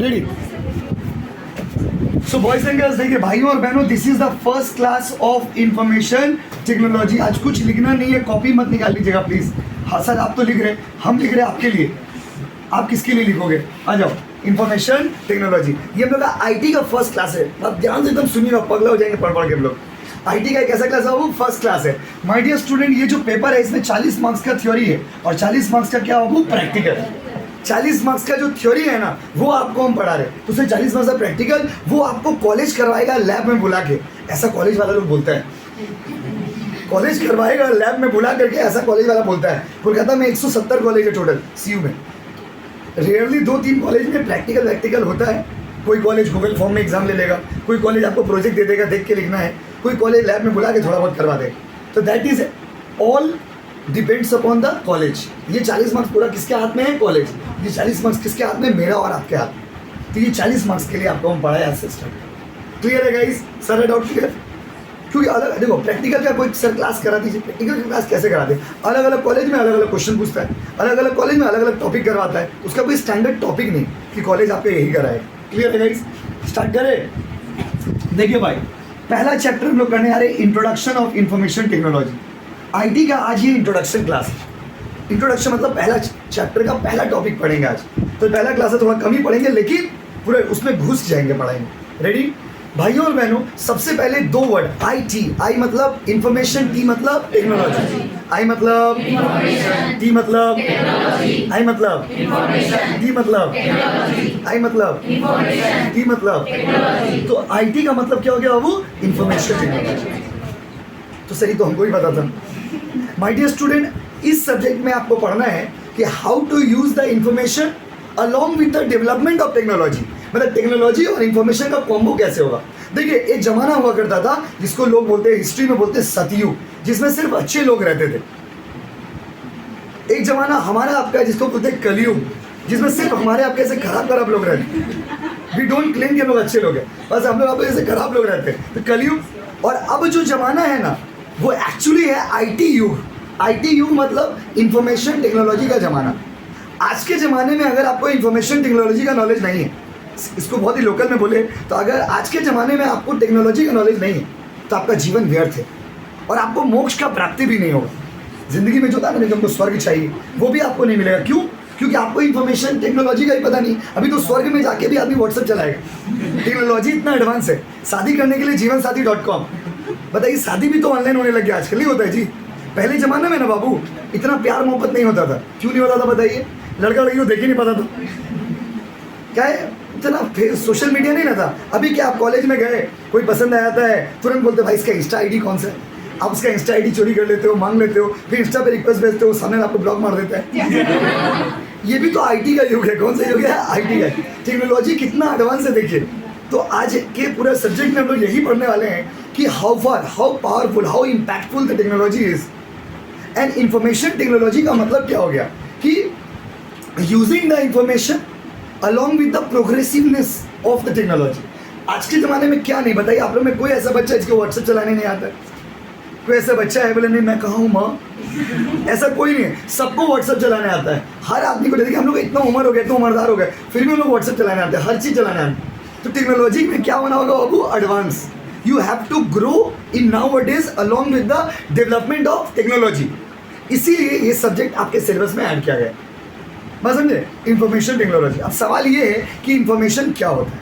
Ready? So boys and girls, देखिए भाइयों और बहनों, this is the first class of information technology. आज कुछ लिखना नहीं है, कॉपी मत निकाल लीजिएगा प्लीज। हाँ सर, आप तो लिख रहे, हम लिख रहे हैं आपके लिए। आप किसके लिए लिखोगे? आ जाओ। इंफॉर्मेशन टेक्नोलॉजी, ये हम लोग का आईटी का फर्स्ट क्लास है। आप ध्यान से एकदम सुनिएगा, पगला हो जाएंगे पढ़ के हम लोग। आईटी का एक ऐसा क्लास है, वो फर्स्ट क्लास है। माय डियर स्टूडेंट, ये जो पेपर है इसमें 40 मार्क्स का थ्योरी है और 40 मार्क्स का क्या होगा? प्रैक्टिकल है। 40 मार्क्स का जो थ्योरी है ना, वो आपको हम पढ़ा रहे, तो उससे 40 मार्क्स का प्रैक्टिकल वो आपको कॉलेज करवाएगा लैब में बुला के। ऐसा कॉलेज वाला लोग बोलता है, कॉलेज करवाएगा लैब में बुला करके, ऐसा कॉलेज वाला बोलता है। कोलकाता में 170 कॉलेज है टोटल, सीयू में। रेयरली 2-3 कॉलेज में प्रैक्टिकल होता है। कोई कॉलेज गूगल फॉर्म में एग्जाम ले लेगा, कोई कॉलेज आपको प्रोजेक्ट दे देगा, देख के लिखना है, कोई कॉलेज लैब में बुला के थोड़ा बहुत करवा देगा। तो that is all depends upon the college. ये 40 मार्क्स पूरा किसके हाथ में है? कॉलेज। ये 40 मार्क्स किसके हाथ में? मेरा और आपके हाथ। तो ये 40 मार्क्स के लिए आपको हम पढ़ाए आज से स्टार्ट। क्लियर है गाइस? सारा डाउट क्लियर? क्योंकि अलग देखो, प्रैक्टिकल का कोई सर क्लास करा दीजिए, प्रैक्टिकल की क्लास कैसे कराते हैं? अलग अलग कॉलेज में अलग अलग क्वेश्चन पूछता है, अलग अलग कॉलेज में अलग अलग टॉपिक करवाता है। उसका कोई स्टैंडर्ड टॉपिक नहीं कि कॉलेज आपको यही कराए। क्लियर है गाइस? स्टार्ट करें। देखिए भाई, पहला चैप्टर हम लोग करने आ रहे हैं, introduction of information technology. IT का आज ये इंट्रोडक्शन क्लास है। इंट्रोडक्शन मतलब पहला चैप्टर का पहला टॉपिक पढ़ेंगे आज। तो पहला क्लास है, थोड़ा कम ही पढ़ेंगे लेकिन पूरे उसमें घुस जाएंगे पढ़ाई में। रेडी? भाइयों और बहनों, सबसे पहले 2 वर्ड, IT। आई मतलब इंफॉर्मेशन, टी मतलब टेक्नोलॉजी। आई मतलब टी मतलब आई मतलब टी मतलब आई मतलब टी मतलब। तो IT का मतलब क्या हो गया बाबू? Information technology. तो सही तो हमको ही पता था। माय डियर स्टूडेंट, इस सब्जेक्ट में आपको पढ़ना है कि how to use the information along with the development of technology. मतलब टेक्नोलॉजी और इंफॉर्मेशन का कॉम्बो कैसे होगा। देखिए, एक जमाना हुआ करता था जिसको लोग बोलते हैं, हिस्ट्री में बोलते हैं सतयुग, जिसमें सिर्फ अच्छे लोग रहते थे। एक जमाना हमारा आपका जिसको बोलते हैं कलयुग, जिसमें सिर्फ हमारे आपके ऐसे खराब लोग रहते हैं। वी डोंट क्लेम कि हम लोग अच्छे लोग हैं, बस हम लोग आपके ऐसे खराब लोग रहते हैं। तो कलयुग। और अब जो जमाना है ना, वो एक्चुअली है IT युग। IT युग मतलब इंफॉर्मेशन टेक्नोलॉजी का जमाना। आज के ज़माने में अगर आपको इंफॉर्मेशन टेक्नोलॉजी का नॉलेज नहीं है, इसको बहुत ही लोकल में बोले तो अगर आज के ज़माने में आपको टेक्नोलॉजी का नॉलेज नहीं है तो आपका जीवन व्यर्थ है और आपको मोक्ष का प्राप्ति भी नहीं होगा। ज़िंदगी में जो था ना, हमको स्वर्ग चाहिए, वो भी आपको नहीं मिलेगा। क्यों? क्योंकि आपको इंफॉर्मेशन टेक्नोलॉजी का ही पता नहीं। अभी तो स्वर्ग में जाके भी आदमी व्हाट्सएप चलाएगा। टेक्नोलॉजी इतना एडवांस है। शादी करने के लिए जीवनसाथी.com, बताइए, शादी भी तो ऑनलाइन होने लग गया आजकल। नहीं होता है जी। पहले ज़माने में ना बाबू, इतना प्यार मोहब्बत नहीं होता था। क्यों नहीं होता था बताइए? लड़का लड़की को देख ही नहीं पाता था। क्या है, इतना सोशल मीडिया नहीं ना था। अभी क्या, आप कॉलेज में गए, कोई पसंद आ जाता है, तुरंत बोलते भाई इसका इंस्टा ID कौन सा है। आप उसका इंस्टा ID चोरी कर लेते हो, मांग लेते हो, फिर इंस्टा पे रिक्वेस्ट भेजते हो, सामने आपको ब्लॉक मार देता है। ये भी तो IT का युग है। कौन सा युग है? IT का। टेक्नोलॉजी कितना एडवांस है देखिए। तो आज के पूरे सब्जेक्ट में हम लोग यही पढ़ने वाले हैं कि how far, how powerful, how impactful the technology is. And information technology का मतलब क्या हो गया कि using the information along with the progressiveness of the technology. आज के ज़माने में क्या नहीं, बताइए आप लोग में कोई ऐसा बच्चा है जिसको व्हाट्सएप चलाने नहीं आता है? कोई ऐसा बच्चा है बोले नहीं मैं कहाँ हूँ माँ? ऐसा कोई नहीं है। सबको व्हाट्सएप चलाने आता है। हर आदमी को। देखिए, हम लोग इतना उम्र हो गया, इतना उम्रदार हो गए, फिर भी हम लोग व्हाट्सएप चलाने आते हैं, हर चीज़ चलाने आते हैं। तो टेक्नोलॉजी में क्या होना होगा बाबू? Advance. You have to grow in nowadays along with the development of technology. इसीलिए ये सब्जेक्ट आपके सिलेबस में ऐड किया गया। बस समझे? Information technology. अब सवाल ये है कि इंफॉर्मेशन क्या होता है।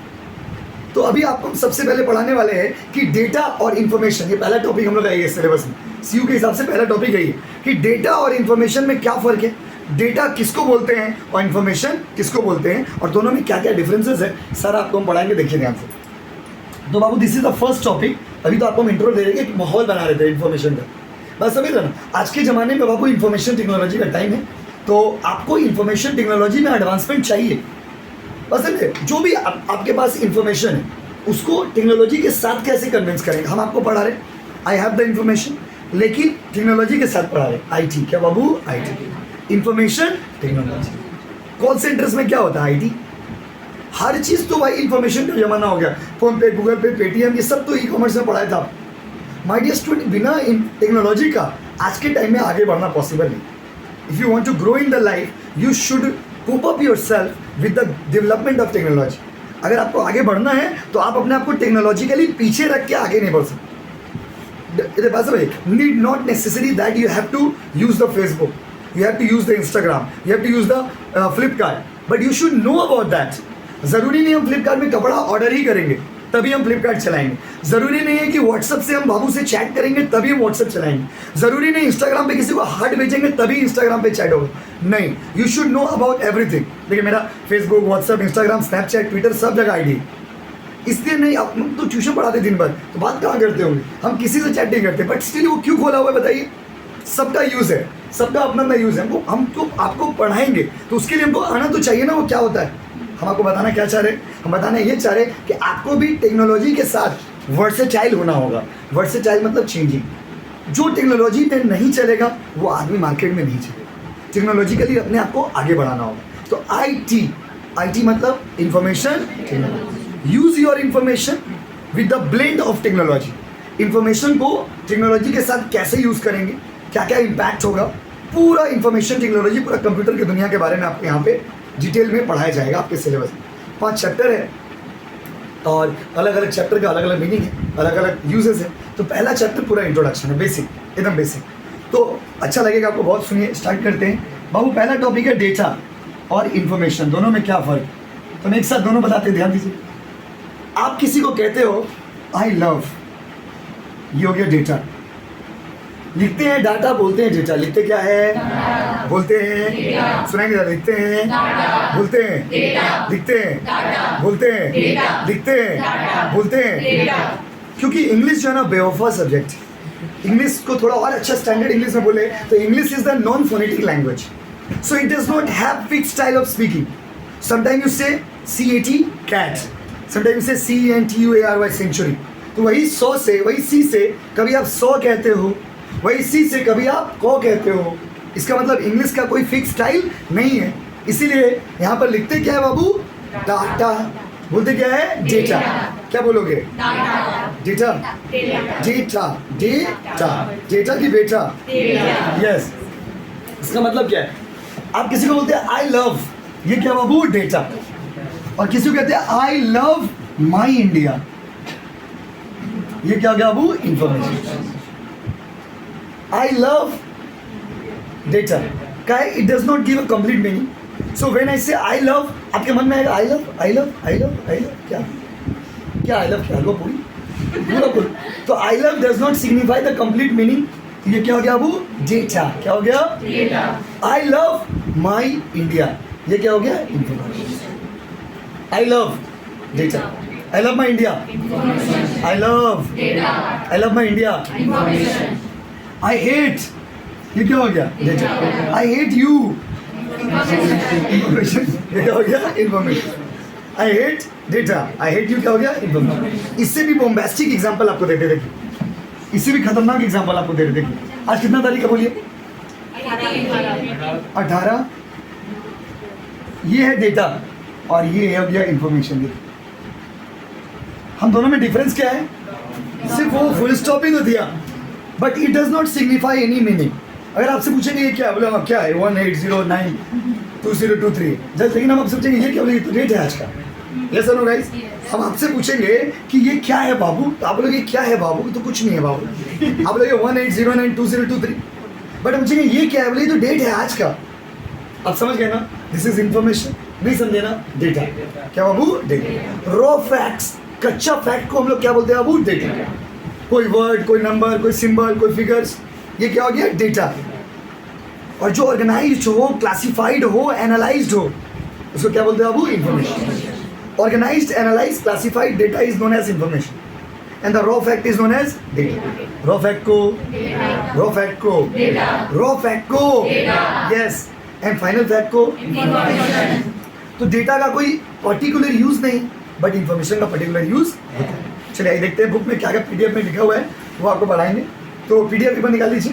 तो अभी आपको सबसे पहले पढ़ाने वाले हैं कि डेटा और इंफॉर्मेशन। ये पहला टॉपिक हम लोग आएगा सिलेबस में। सीयू के हिसाब से पहला टॉपिक है ये कि डेटा और इंफॉर्मेशन में क्या फ़र्क है, डेटा किसको बोलते हैं और इन्फॉर्मेशन किसको बोलते हैं, और दोनों में क्या क्या डिफरेंसेस है, सर आपको हम पढ़ाएंगे। देखिए ध्यान से। तो बाबू, this is the first topic. अभी तो आपको हम इंट्रो दे देंगे, माहौल बना रहे थे इन्फॉर्मेशन का। बस समझ रहे ना? आज के ज़माने में बाबू इन्फॉर्मेशन टेक्नोलॉजी का टाइम है, तो आपको इन्फॉर्मेशन टेक्नोलॉजी में एडवांसमेंट चाहिए। बस समझे? जो भी आपके पास इन्फॉर्मेशन है उसको टेक्नोलॉजी के साथ कैसे कन्विंस करेंगे। हम आपको पढ़ा रहे आई हैव द इन्फॉर्मेशन, लेकिन टेक्नोलॉजी के साथ पढ़ा रहे IT। क्या बाबू? IT, information technology. Call centres में क्या होता है? IT। हर चीज़ तो भाई इन्फॉर्मेशन का जमाना हो गया। फोन पे, गूगल पे, पेटीएम, ये सब तो ई-कॉमर्स में पढ़ाया था। माय डियर स्टूडेंट, बिना टेक्नोलॉजी का आज के टाइम में आगे बढ़ना पॉसिबल नहीं। If you want to grow in the life, you should cope up yourself with the development of technology. अगर आपको आगे बढ़ना है तो आप अपने आप को टेक्नोलॉजिकली पीछे रख के आगे नहीं बढ़ सकते। Need not necessary that you have to use the Facebook, you have to use the Instagram, you have to use the Flipkart, but you should know about that। ज़रूरी नहीं हम फ्लिपकार्ट में कपड़ा ऑर्डर ही करेंगे तभी हम फ्लिपकार्ट चलाएंगे, ज़रूरी नहीं है कि व्हाट्सअप से हम बाबू से चैट करेंगे तभी हम व्हाट्सअप चलाएंगे, ज़रूरी नहीं इंस्टाग्राम पे किसी को हार्ट भेजेंगे तभी इंस्टाग्राम पे चैट होगा, नहीं। You should know about everything. देखिए मेरा Facebook, WhatsApp, Instagram, Snapchat, Twitter सब जगह आईडी, इसलिए नहीं। आप तो ट्यूशन पढ़ाते दिन भर तो बात कहाँ करते होंगे, हम किसी से चैट नहीं करते, बट स्टिल वो क्यों खोला हुआ है बताइए? सबका यूज़ है, सबका अपना अपना यूज़ है। हम तो आपको पढ़ाएंगे तो उसके लिए हमको आना तो चाहिए ना वो क्या होता है। हम आपको बताना क्या चाह रहे हैं? हम बताना ये चाह रहे हैं कि आपको भी टेक्नोलॉजी के साथ वर्सेटाइल होना होगा। वर्सेटाइल मतलब चेंजिंग। जो टेक्नोलॉजी में नहीं चलेगा वो आदमी मार्केट में नहीं चलेगा। टेक्नोलॉजिकली अपने आप को आगे बढ़ाना होगा। तो IT मतलब information technology. Use your information with the blend of technology. Information को टेक्नोलॉजी के साथ कैसे यूज़ करेंगे, क्या क्या इम्पैक्ट होगा, पूरा इंफॉर्मेशन टेक्नोलॉजी, पूरा कंप्यूटर की दुनिया के बारे में आपको यहाँ पे डिटेल में पढ़ाया जाएगा आपके सिलेबस में। 5 चैप्टर है और अलग अलग चैप्टर का अलग अलग मीनिंग है, अलग अलग यूजेस है। तो पहला चैप्टर पूरा इंट्रोडक्शन है, बेसिक, एकदम बेसिक। तो अच्छा लगेगा आपको बहुत। सुनिए, स्टार्ट करते हैं। बाबू पहला टॉपिक है डेटा और इंफॉर्मेशन, दोनों में क्या फ़र्क। तो मैं एक साथ दोनों बताते, ध्यान दीजिए। आप किसी को कहते हो आई लव, ये हो गया डेटा। लिखते हैं डाटा, बोलते हैं डेटा। लिखते क्या है? बोलते हैं, सुनाएंगे जरा। लिखते हैं, बोलते हैं, लिखते हैं, बोलते हैं, लिखते हैं, बोलते हैं। क्योंकि इंग्लिश जो है ना बेवफा सब्जेक्ट। इंग्लिश को थोड़ा और अच्छा स्टैंडर्ड इंग्लिश में बोले तो English is the non phonetic language, so it does not have fix style of speaking. Sometime you से CAT कैट, समटाइम यू से CENTUARY सेंचुरी। तो वही 100 से, वही C से कभी आप 100 कहते हो, वही C से कभी आप को कहते हो। इसका मतलब इंग्लिश का कोई फिक्स स्टाइल नहीं है। इसीलिए यहाँ पर लिखते क्या है बाबू? डाटा। बोलते क्या है? डेटा। क्या बोलोगे? डेटा, डेटा, डेटा, डेटा की बेटा। यस, इसका मतलब क्या है? आप किसी को बोलते हैं आई लव, ये क्या बाबू? डेटा। और किसी को कहते हैं आई लव माई इंडिया, ये क्या गया बाबू? Information. I love data. It does not give a complete meaning. So when I say I love, आपके मन में आएगा I love, I love, I love, I love, क्या क्या I love क्या होगा? पूरी। तो I love does not signify the complete meaning. ये क्या हो गया बाबू? Data। क्या हो गया? Data। I love my India, ये क्या हो गया? Information। I love data। I love my India। Information। I love data। I love my India। Information। I hate, ये क्या हो गया? Data. I hate you, information. ये क्या हो गया? Information. I hate data, I hate you क्या हो गया? इंफॉर्मेशन। इससे भी बॉम्बास्टिक एग्जांपल आपको देते देखिए, इससे भी खतरनाक एग्जांपल आपको देते देखिए। आज कितना तारीख है बोलिए? 18। ये है डेटा और ये हो गया इंफॉर्मेशन। हम दोनों में डिफरेंस क्या है? सिर्फ वो फुल स्टॉप ही तो दिया, but it does not signify any meaning. अगर आपसे पूछेंगे ये क्या, बोले क्या है? 18092023। जब लेकिन हम आपसे पूछेंगे ये क्या, बोले तो डेट है आज का। यस और नो गाइस? हम आपसे पूछेंगे कि ये क्या है बाबू, तो आप बोलोगे क्या है बाबू? तो कुछ नहीं है बाबू। आप बोलोगे 18092023, बट हम पूछेंगे ये क्या है, बोले तो डेट है आज का। आप समझ गए ना? This is information. नहीं समझे ना? डेटा। क्या बाबू? डेटा। रॉ फैक्ट्स, कच्चा फैक्ट को हम लोग क्या बोलते हैं बाबू? डेटा। कोई वर्ड, कोई नंबर, कोई सिंबल, कोई फिगर्स, ये क्या हो गया? डेटा। और जो ऑर्गेनाइज्ड हो, क्लासिफाइड हो, एनालाइज्ड हो, उसको क्या बोलते हैं बाबू? Information. Organised, analysed, classified data is known as information and the raw fact is known as data. Raw fact को, रॉ फैक्ट को, रॉ फैक्ट को, यस, एंड फाइनल फैक्ट को इंफॉर्मेशन। तो डेटा का कोई पर्टिकुलर यूज नहीं, but information का particular use होता है। चलिए आइए देखते हैं बुक में क्या क्या PDF में लिखा हुआ है, वो आपको पढ़ाएंगे। तो PDF पेपर निकाल लीजिए,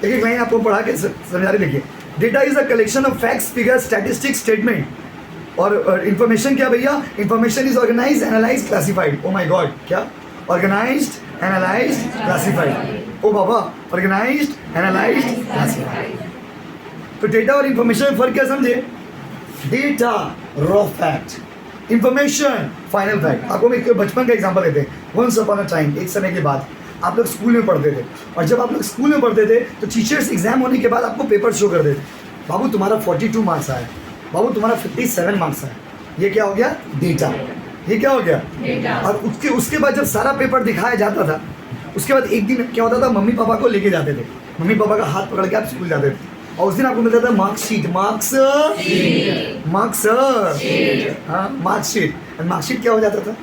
एक एक लाइन आपको पढ़ा के समझा रहे। देखिए, data is a collection of facts, figures, statistics, statement. और इन्फॉर्मेशन क्या भैया? Information is organised, analysed, classified. Oh my god, क्या? Organised, analysed, classified. ओ बाबा, ऑर्गेनाइज्ड, एनालाइज्ड, क्लासिफाइड। तो डेटा और इन्फॉर्मेशन में फर्क क्या समझे? Data raw fact, information final fact. आपको मैं एक बचपन का एग्जांपल देते हैं। वंस अपॉन अ टाइम, एक समय के बाद आप लोग स्कूल में पढ़ते थे, और जब आप लोग स्कूल में पढ़ते थे तो टीचर्स एग्जाम होने के बाद आपको पेपर शो कर देते, बाबू तुम्हारा 42 मार्क्स आया, बाबू तुम्हारा 57 मार्क्स आया। ये क्या हो गया? डेटा। ये क्या हो गया? डेटा। और उसके बाद जब सारा पेपर दिखाया जाता था, उसके बाद एक दिन क्या होता था, मम्मी पापा को लेके जाते थे, मम्मी पापा का हाथ पकड़ के आप स्कूल जाते थे, और उस दिन आपको मिलता था मार्कशीट। हाँ, मार्कशीट। मार्कशीट क्या हो जाता था?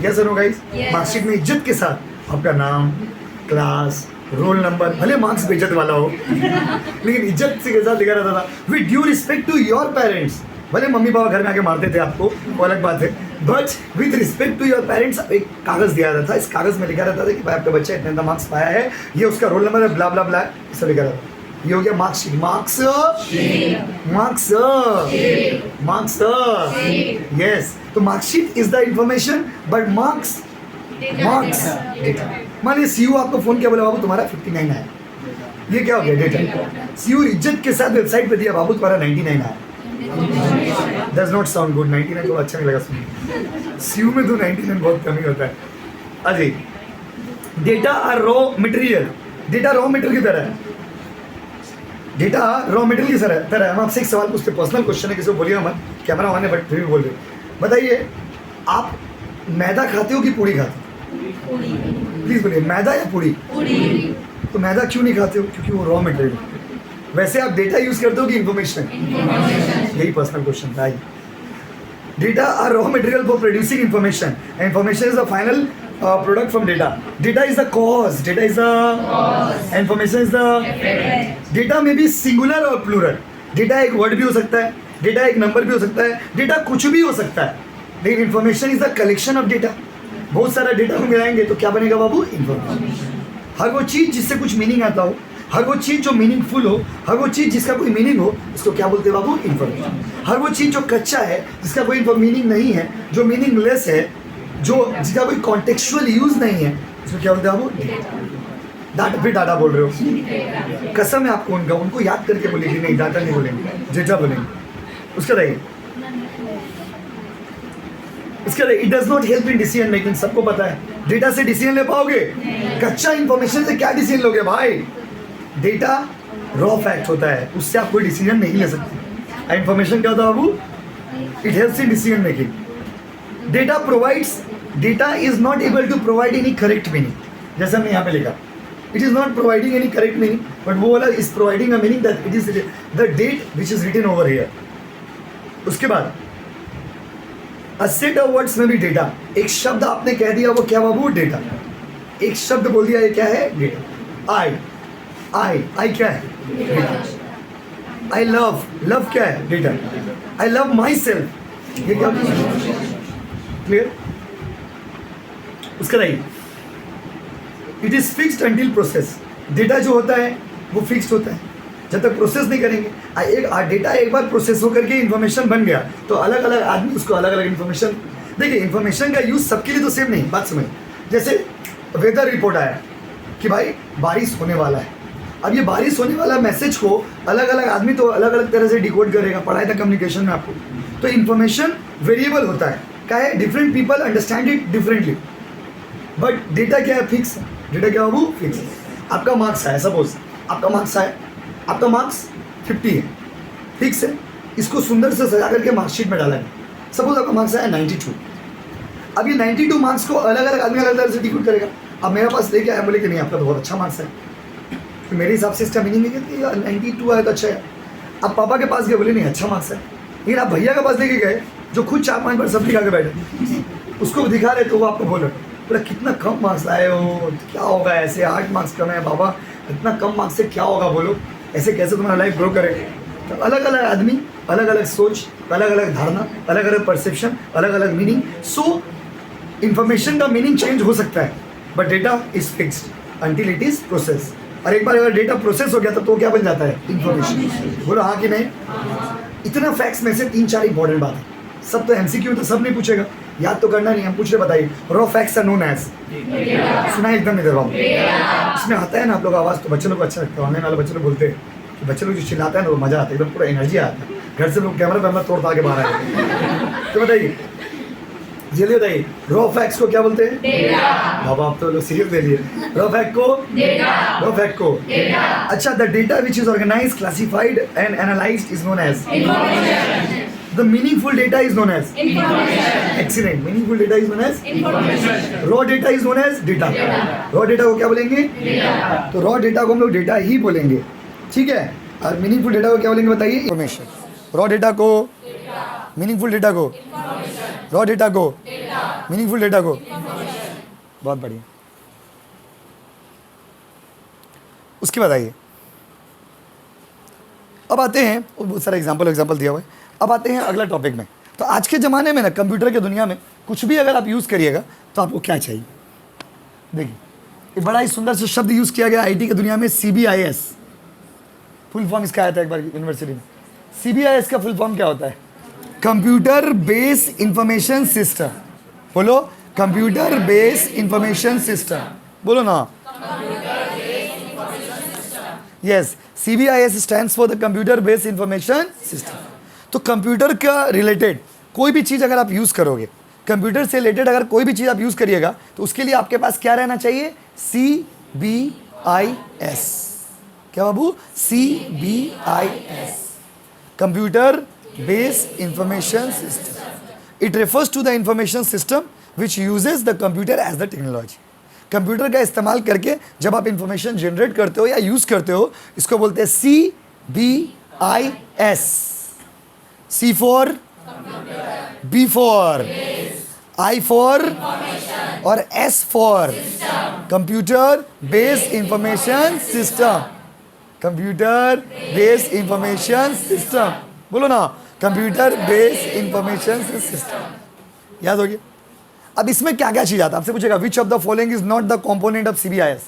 यस और नो गाइस? मार्कशीट में इज्जत के साथ आपका नाम, क्लास, रोल नंबर, भले मार्क्स बेइज्जत वाला हो लेकिन इज्जत से के साथ लिखा रहता था, with due respect to your parents. भले मम्मी पापा घर में आके मारते थे आपको, वो अलग बात है, but with respect to your parents एक कागज दिया जाता था। इस कागज में लिखा रहता था कि भाई आपका बच्चा इतना मार्क्स पाया है, ये उसका रोल नंबर है, ब्ला ब्ला ब्ला, सब लिखा रहता था। ये हो गया मार्कशीट। Marks yes. तो marksheet is the information, but marks data. मानिए सीयू आपको फोन किया, बोला बाबू तुम्हारा 59 आया, ये क्या हो गया? डेटा। सीयू इज्जत के साथ वेबसाइट पे दिया, बाबू तुम्हारा 99 आया। Does not sound good। 99 थोड़ा अच्छा नहीं लगा सुनने। सीयू में तो 99 बहुत कम ही होता है। अजी, data are raw material. Data raw material की तरह है। डेटा रॉ मटेरियल की तरह है। हम आपसे एक सवाल पूछते, पर्सनल क्वेश्चन है, किसी को बोलिए मत, कैमरा ऑन है बट फिर भी बोल रहे। बताइए, आप मैदा खाते हो कि पूड़ी खाते हो? प्लीज बोलिए, मैदा या पूड़ी? तो मैदा क्यों नहीं खाते हो? क्योंकि वो रॉ मटेरियल है। वैसे आप डेटा यूज करते हो कि इंफॉर्मेशन? यही पर्सनल क्वेश्चन था। Data are raw material for producing information, information is the final product from data. Data is the cause. Data is the information is the. Data may be singular और plural. Data एक word भी हो सकता है, data एक number भी हो सकता है, डेटा कुछ भी हो सकता है, लेकिन information is the collection of data. बहुत सारा डेटा हम मिलाएंगे तो क्या बनेगा बाबू? इंफॉर्मेशन। हर वो चीज़ जिससे कुछ मीनिंग आता हो, हर वो चीज़ जो मीनिंगफुल हो, हर वो चीज़ जिसका कोई मीनिंग हो, इसको क्या बोलते हैं बाबू? इंफॉर्मेशन। हर वो चीज़ जो कच्चा है, जिसका कोई मीनिंग नहीं है, जो मीनिंगलेस है, जो जिसका कोई कॉन्टेक्चुअल यूज नहीं है, इसको क्या बोलते हैं बाबू? डाटा। फिर डाटा बोल रहे हो, कसम है आपको उनको याद करके बोलेगी, नहीं डाटा नहीं बोलेंगे, डेटा बोलेंगे। उसके रहिए, it does not help in decision making. सबको पता है डेटा से डिसीजन ले पाओगे? कच्चा इंफॉर्मेशन से क्या डिसीजन लोगे भाई? डेटा रॉ फैक्ट होता है, उससे आप कोई डिसीजन नहीं ले सकते। इंफॉर्मेशन क्या होता है बाबू? It helps in decision making. Data provides, data is not able to provide any correct meaning. जैसे हमने यहाँ पे लिखा, it is not providing any correct meaning, but वो वाला is providing a meaning that it is the date which is written over here. उसके बाद a set of words में भी डेटा, एक शब्द आपने कह दिया, वो क्या बाबू? डेटा। एक शब्द बोल दिया, ये क्या है? डेटा। आई क्या है? डेटा। आई लव क्या है? Data. I love my self, ये क्या? क्लियर? उसका नहीं, it is fixed until process. Data जो होता है वो फिक्स्ड होता है जब तक प्रोसेस नहीं करेंगे। डेटा एक बार प्रोसेस होकर के इन्फॉर्मेशन बन गया तो अलग अलग आदमी उसको अलग अलग इन्फॉर्मेशन। देखिए, इन्फॉर्मेशन का यूज सबके लिए तो सेम नहीं, बात समझ। जैसे वेदर रिपोर्ट आया कि भाई बारिश होने वाला है, अब ये बारिश होने वाला मैसेज को अलग अलग आदमी तो अलग अलग तरह से डिकोड करेगा, पढ़ाई था कम्युनिकेशन में आपको। तो इन्फॉर्मेशन वेरिएबल होता है, क्या है? Different people understand it differently, but data क्या है? फिक्स। डेटा क्या है वो? फिक्स। आपका मार्क्स है, सपोज आपका मार्क्स है, आपका मार्क्स 50 है, फिक्स है, इसको सुंदर से सजा करके मार्कशीट में डाला है। सपोज आपका मार्क्स है 92। अब ये 92 मार्क्स को अलग अलग आदमी अलग तरह से डिकोड करेगा। अब मेरे पास लेके आया, बोले कि नहीं आपका तो बहुत अच्छा मार्क्स है, तो मेरे हिसाब से इसका मीनिंग है कि 92 आया तो अच्छा है। अब पापा के पास गए, बोले नहीं अच्छा मार्क्स है, लेकिन आप भैया के पास लेके गए जो खुद 4-5 बार सब दिखा के बैठे, उसको दिखा रहे तो वो आपको बोले बोला कितना कम मार्क्स लाए हो, क्या होगा ऐसे, 8 मार्क्स कम है बाबा, इतना कम मार्क्स से क्या होगा बोलो, ऐसे कैसे तुम्हारा लाइफ ग्रो करे। तो अलग अलग आदमी, अलग अलग सोच, अलग अलग धारणा, अलग अलग परसेप्शन, अलग अलग मीनिंग। सो इन्फॉर्मेशन का मीनिंग चेंज हो सकता है, but data is fixed until it is process. और एक बार अगर डेटा प्रोसेस हो गया तो क्या बन जाता है? इंफॉर्मेशन। बोलो हाँ कि नहीं? इतना फैक्ट्स में से 3-4 इंपॉर्टेंट बात है। सब तो एमसीक्यू तो सब नहीं पूछेगा, याद तो करना नहीं, हम पूछ रहे। बताइए, raw facts are known as, सुना एकदम इधर बाबू, इसमें आता है ना आप लोग आवाज़, तो बच्चों को अच्छा लगता है। ऑनलाइन वाले बच्चों लोग बोलते हैं कि बच्चे लोग जो चिल्लाता है ना वो मज़ा आता है, एकदम पूरा एनर्जी आता है। घर से लोग कैमरा पैमरा तोड़ता के बाहर आए। तो बताइए, जल्दी बताइए, रॉ फैक्ट्स को क्या बोलते हैं? डेटा। बाबा आप तो लोग सीरियस ले लिए। रॉ फैक्ट को डेटा, रॉ फैक्ट को डेटा। अच्छा, the data which is organised, classified and analysed is known as information. The meaningful data is known as information. Excellent. Meaningful data is known as information. Raw data is known as data. Raw data को क्या बोलेंगे? Data. तो raw data को हम लोग data ही बोलेंगे, ठीक है। और meaningful data को क्या बोलेंगे बताइए? Information. Raw data को meaningful data को raw data को meaningful data को बहुत बढ़िया। उसके बाद आइए, अब आते हैं, बहुत सारा एग्जाम्पल दिया हुआ है। अब आते हैं अगला टॉपिक में। तो आज के ज़माने में ना, कंप्यूटर के दुनिया में कुछ भी अगर आप यूज़ करिएगा तो आपको क्या चाहिए? देखिए, एक बड़ा ही सुंदर सा शब्द यूज़ किया गया आईटी की दुनिया में, CBIS। फुल फॉर्म इसका आया था एक बार यूनिवर्सिटी में। CBIS का फुल फॉर्म क्या होता है? Computer base information system. बोलो, कंप्यूटर बेस इंफॉर्मेशन सिस्टम। बोलो ना, yes, CBIS stands for the computer based information system. तो कंप्यूटर का रिलेटेड कोई भी चीज़ अगर आप यूज़ करोगे, कंप्यूटर से रिलेटेड अगर कोई भी चीज़ आप यूज़ करिएगा, तो उसके लिए आपके पास क्या रहना चाहिए? CBIS। क्या बाबू? CBIS, computer based information system. It refers to the information system which uses the computer as the technology. Computer का इस्तेमाल करके जब आप इंफॉर्मेशन जनरेट करते हो या यूज़ करते हो, इसको बोलते हैं CBIS। C for B for I for और S for computer based information system. Computer based information system. बोलो ना, कंप्यूटर बेस्ड इंफॉर्मेशन सिस्टम। याद हो गया? अब इसमें क्या क्या चीज़ आता है? आपसे पूछेगा which of the following is not the component of CBIS।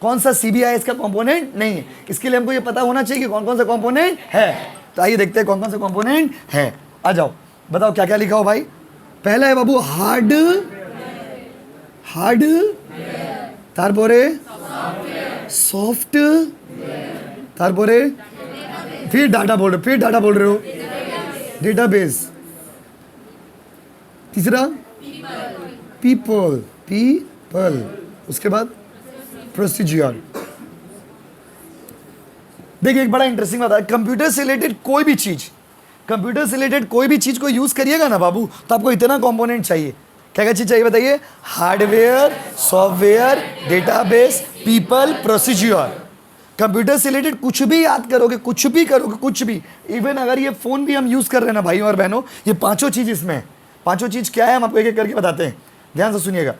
कौन सा CBIS का कंपोनेंट नहीं है? इसके लिए हमको ये पता होना चाहिए कि कौन कौन सा कंपोनेंट है। तो आइए देखते हैं कौन कौन से कंपोनेंट है। आ जाओ, बताओ क्या क्या लिखा हो भाई। पहला है बाबू हार्ड, तारपरे सॉफ्ट, तारपरे फिर डाटा बोल रहे हो, डेटाबेस। तीसरा पीपल, उसके बाद प्रोसीजर। देखिए, एक बड़ा इंटरेस्टिंग बात है, कंप्यूटर से रिलेटेड कोई भी चीज़ को यूज़ करिएगा ना बाबू, तो आपको इतना कंपोनेंट चाहिए। क्या क्या चीज़ चाहिए बताइए? Hardware, software, database, people, procedure. Computer से रिलेटेड कुछ भी याद करोगे, कुछ भी, इवन अगर ये फ़ोन भी हम यूज़ कर रहे हैं ना भाइयों और बहनों, ये पाँचों चीज़ इसमें है। पाँचों चीज़ क्या है हम आपको एक एक करके बताते हैं, ध्यान से सुनिएगा।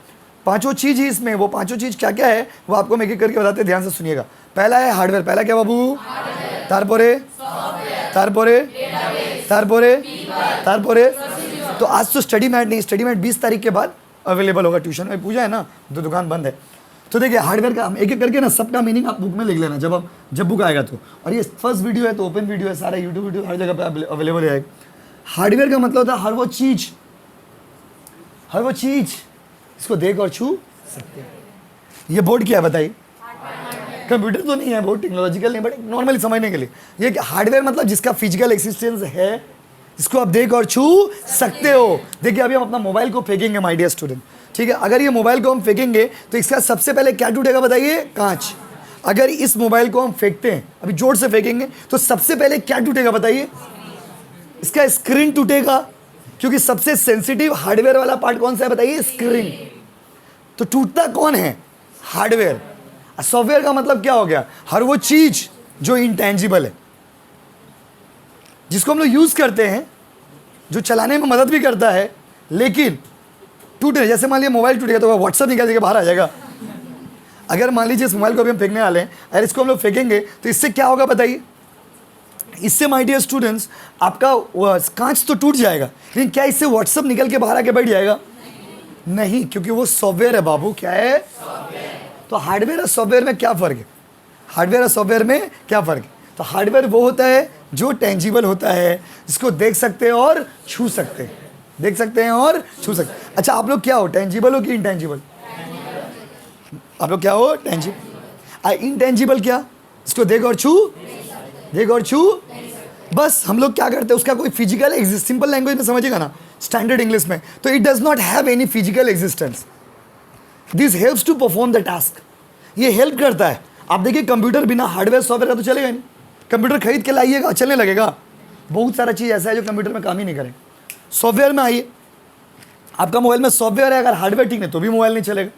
पाँचों चीज़ ही इसमें, वो पाँचों चीज़ क्या क्या है वो आपको मैं एक एक करके बताते हैं, ध्यान से सुनिएगा। पहला है हार्डवेयर। पहला क्या बाबू? तारपोरे। तो आज तो स्टडी मैट नहीं, स्टडी मैट 20 तारीख के बाद अवेलेबल होगा। ट्यूशन में पूजा है ना, तो दुकान बंद है। तो देखिए, हार्डवेयर का हम एक एक करके ना सबका मीनिंग आप बुक में लिख लेना जब बुक आएगा तो। और ये फर्स्ट वीडियो है तो ओपन वीडियो है, सारा यूट्यूब वीडियो हर जगह पे अवेलेबल है। हार्डवेयर का मतलब होता है हर वो चीज़ इसको देख और छू सकते हैं। ये बोर्ड क्या है बताइए? कंप्यूटर तो नहीं है, बहुत टेक्नोलॉजिकल नहीं, बट नॉर्मली समझने के लिए ये हार्डवेयर मतलब जिसका फिजिकल एक्सिस्टेंस है, जिसको आप देख और छू सकते हो। देखिए, अभी हम अपना मोबाइल को फेंकेंगे माय डियर स्टूडेंट, ठीक है। अगर ये मोबाइल को हम फेंकेंगे तो इसका सबसे पहले क्या टूटेगा बताइए? कांच। अगर इस मोबाइल को हम फेंकते हैं, अभी जोर से फेंकेंगे, तो सबसे पहले क्या टूटेगा बताइए? इसका स्क्रीन टूटेगा, क्योंकि सबसे सेंसिटिव हार्डवेयर वाला पार्ट कौन सा है बताइए? स्क्रीन। तो टूटता कौन है? हार्डवेयर। सॉफ्टवेयर का मतलब क्या हो गया? हर वो चीज जो इंटेंजिबल है, जिसको हम लोग यूज करते हैं, जो चलाने में मदद भी करता है, लेकिन टूटे। जैसे मान लीजिए मोबाइल टूट गया तो व्हाट्सएप निकाल के बाहर आ जाएगा। अगर मान लीजिए इस मोबाइल को अभी हम फेंकने वाले हैं, अगर इसको हम लोग फेंकेंगे तो इससे क्या होगा बताइए? इससे माय डियर स्टूडेंट्स आपका कांच तो टूट जाएगा, लेकिन क्या इससे व्हाट्सएप निकल के बाहर आके बैठ जाएगा? नहीं, क्योंकि वो सॉफ्टवेयर है बाबू। क्या है? तो हार्डवेयर और सॉफ्टवेयर में क्या फ़र्क है? हार्डवेयर और सॉफ्टवेयर में क्या फ़र्क है? तो हार्डवेयर वो होता है जो टेंजिबल होता है, जिसको देख सकते हैं और छू सकते हैं। देख सकते हैं और छू सकते हैं। अच्छा, आप लोग क्या हो, टेंजिबल हो कि इंटेंजिबल? आप लोग क्या हो? टेंजिबल। इंटेंजिबल क्या? इसको देख और छू बस हम लोग क्या करते हैं, उसका कोई फिजिकल एग्जिस्ट, सिंपल लैंग्वेज में समझिएगा ना, स्टैंडर्ड इंग्लिश में, तो it does not have any physical existence. This helps to perform the task. ये हेल्प करता है। आप देखिए कंप्यूटर बिना हार्डवेयर सॉफ्टवेयर का तो चलेगा नहीं। कंप्यूटर खरीद के लाइएगा, चलने लगेगा। बहुत सारा चीज़ ऐसा है जो कंप्यूटर में काम ही नहीं करें। सॉफ्टवेयर में आइए, आपका मोबाइल में सॉफ्टवेयर है, अगर हार्डवेयर ठीक नहीं तो भी मोबाइल नहीं चलेगा।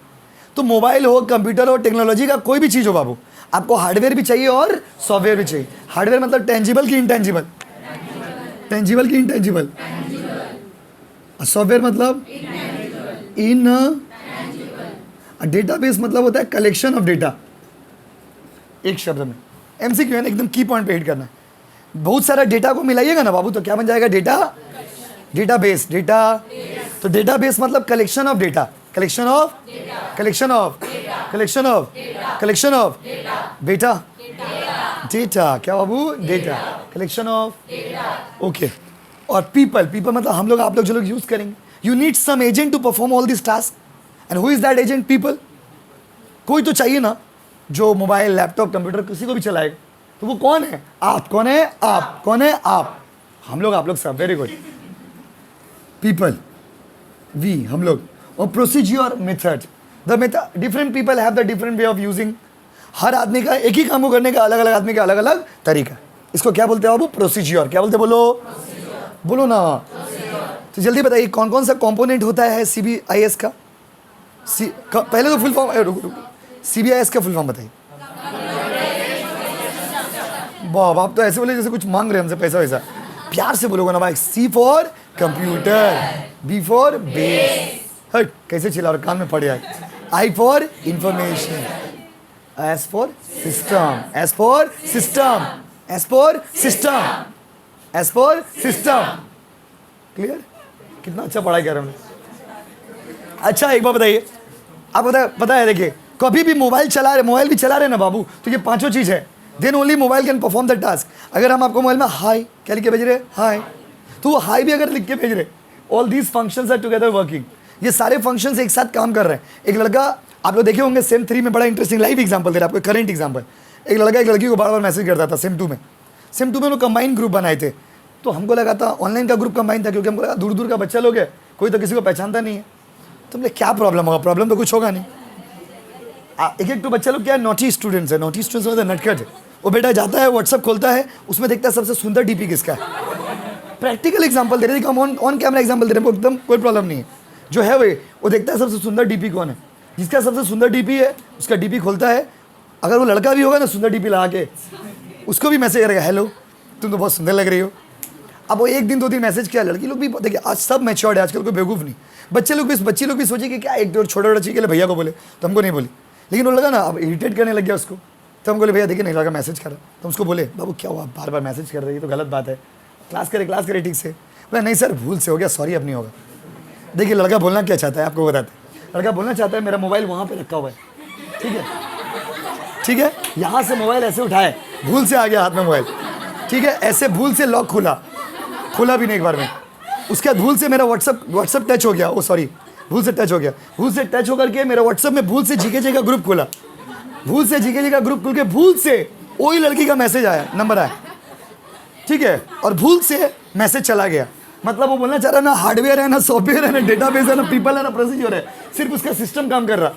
तो मोबाइल हो, कंप्यूटर हो, टेक्नोलॉजी का कोई भी चीज़ हो बाबू, आपको हार्डवेयर भी चाहिए और सॉफ्टवेयर भी चाहिए। हार्डवेयर मतलब टेंजिबल की इनटेंजिबल, टेंजिबल की इनटेंजिबल। सॉफ्टवेयर मतलब इन। डेटाबेस मतलब होता है कलेक्शन ऑफ डेटा। एक शब्द में एमसीक्यू है ना, एकदम की पॉइंट पे हिट करना है। बहुत सारा डेटा को मिलाइएगा ना बाबू, तो क्या बन जाएगा? Data, database, data. तो डेटाबेस मतलब collection of data, collection of, collection of, collection of, collection of बेटा, डेटा। क्या बाबू? Data, collection of. ओके। और पीपल, पीपल मतलब हम लोग, आप लोग जो लोग यूज करेंगे। You need some agent to perform all this task, and who is that agent? People. कोई तो चाहिए ना जो मोबाइल, लैपटॉप, कंप्यूटर किसी को भी चलाएगा। तो वो कौन है? आप। कौन है? आप। कौन है? आप। हम लोग, आप लोग सब। Very good. पीपल, वी, हम लोग। और procedure, method. The method, different people have the different way of using. हर आदमी का एक ही काम को करने का अलग अलग आदमी का अलग अलग तरीका। इसको क्या बोलते हैं बाबू? प्रोसीजर। क्या बोलते हैं? बोलो, बोलो ना। तो जल्दी बताइए कौन कौन सा कंपोनेंट होता है सीबीआईएस का? पहले तो फुल फॉर्म, सीबीआईएस का फुल फॉर्म बताइए। वाह, आप तो ऐसे बोले जैसे कुछ मांग रहे हैं हमसे पैसा वैसा। प्यार से बोलोगे ना भाई। C for computer, B for base, हट कैसे चिल्ला और कान में पड़ जाए। I for information, S for system, S for system, S for system, S for system. Clear? कितना अच्छा पढ़ाई कर रहे हैं। अच्छा एक बात बताइए, आप पता है देखिए, कभी भी मोबाइल चला रहे, मोबाइल भी चला रहे ना बाबू, तो ये पांचों चीज़ है। Then only mobile can perform the task. अगर हम आपको मोबाइल में हाई क्या लिख के भेज रहे हैं? हाई, तो वो हाई भी अगर लिख के भेज रहे, all these functions are together working. ये सारे फंक्शंस एक साथ काम कर रहे हैं। एक लड़का, आप लोग देखे होंगे सेम 3 में, बड़ा इंटरेस्टिंग लाइव एग्जाम्पल दे रहा है आपको, करंट एग्जाम्पल। एक लड़का एक लड़की को बार बार मैसेज करता था सेम 2 में। सेम 2 में लोग कंबाइन ग्रुप बनाए थे, तो हमको लगा था ऑनलाइन का ग्रुप कंबाइन था, क्योंकि हमको लगा दूर दूर का बच्चा लोग है, कोई तो किसी को पहचानता नहीं है। तो बोले क्या प्रॉब्लम होगा? प्रॉब्लम तो कुछ होगा नहीं। एक एक तो बच्चा लोग क्या है, नॉटी स्टूडेंट्स है। नॉटी स्टूडेंट्स मतलब नटखट है। वो बेटा जाता है व्हाट्सअप खोलता है, उसमें देखता है सबसे सुंदर डीपी किसका है। प्रैक्टिकल एग्जांपल दे रहे थे, हम ऑन कैमरा एग्जांपल दे रहे हैं, एकदम कोई प्रॉब्लम नहीं है। जो है वो देखता है सबसे सुंदर डीपी कौन है। जिसका सबसे सुंदर डीपी है उसका डीपी खोलता है। अगर वो लड़का भी होगा ना, सुंदर डीपी लगा के उसको भी मैसेज करेगा, हेलो तुम तो बहुत सुंदर लग रही हो। अब वो 1 दिन 2 दिन मैसेज किया, लड़की लोग भी देखिए आज सब मैच्योर्ड है, आजकल कोई बेवकूफ़ नहीं। बच्चे लोग भी सोचे कि क्या एक दो छोटा चीज़ के लिए भैया को बोले, तो हमको नहीं बोली। लेकिन वो लगा ना अब इरिटेट करने लग गया उसको, तो हम बोले भैया देखिए नहीं लगा मैसेज कर रहा। तो उसको बोले बाबू क्या हुआ, बार बार मैसेज कर रही है तो गलत बात है, क्लास करे ठीक से। बोला नहीं सर भूल से हो गया, सॉरी अब नहीं होगा। देखिए लड़का बोलना क्या चाहता है आपको बताते। लड़का बोलना चाहता है मेरा मोबाइल वहाँ पे रखा हुआ है, ठीक है, यहाँ से मोबाइल ऐसे उठाए, भूल से आ गया हाथ में मोबाइल, ठीक है, ऐसे भूल से लॉक खुला भी नहीं एक बार में। उसके बाद भूल से मेरा व्हाट्सअप टच हो गया, भूल से टच हो गया। भूल से टच होकर के मेरा व्हाट्सअप में भूल से जीके का ग्रुप खुला, भूल से जीके का ग्रुप खुल के भूल से वही लड़की का मैसेज आया, नंबर आया, ठीक है, और भूल से मैसेज चला गया। मतलब वो बोलना चाह रहा है ना हार्डवेयर है, ना सॉफ्टवेयर है, ना डेटाबेस है, ना पीपल है, ना प्रोसीजर है, सिर्फ उसका सिस्टम काम कर रहा।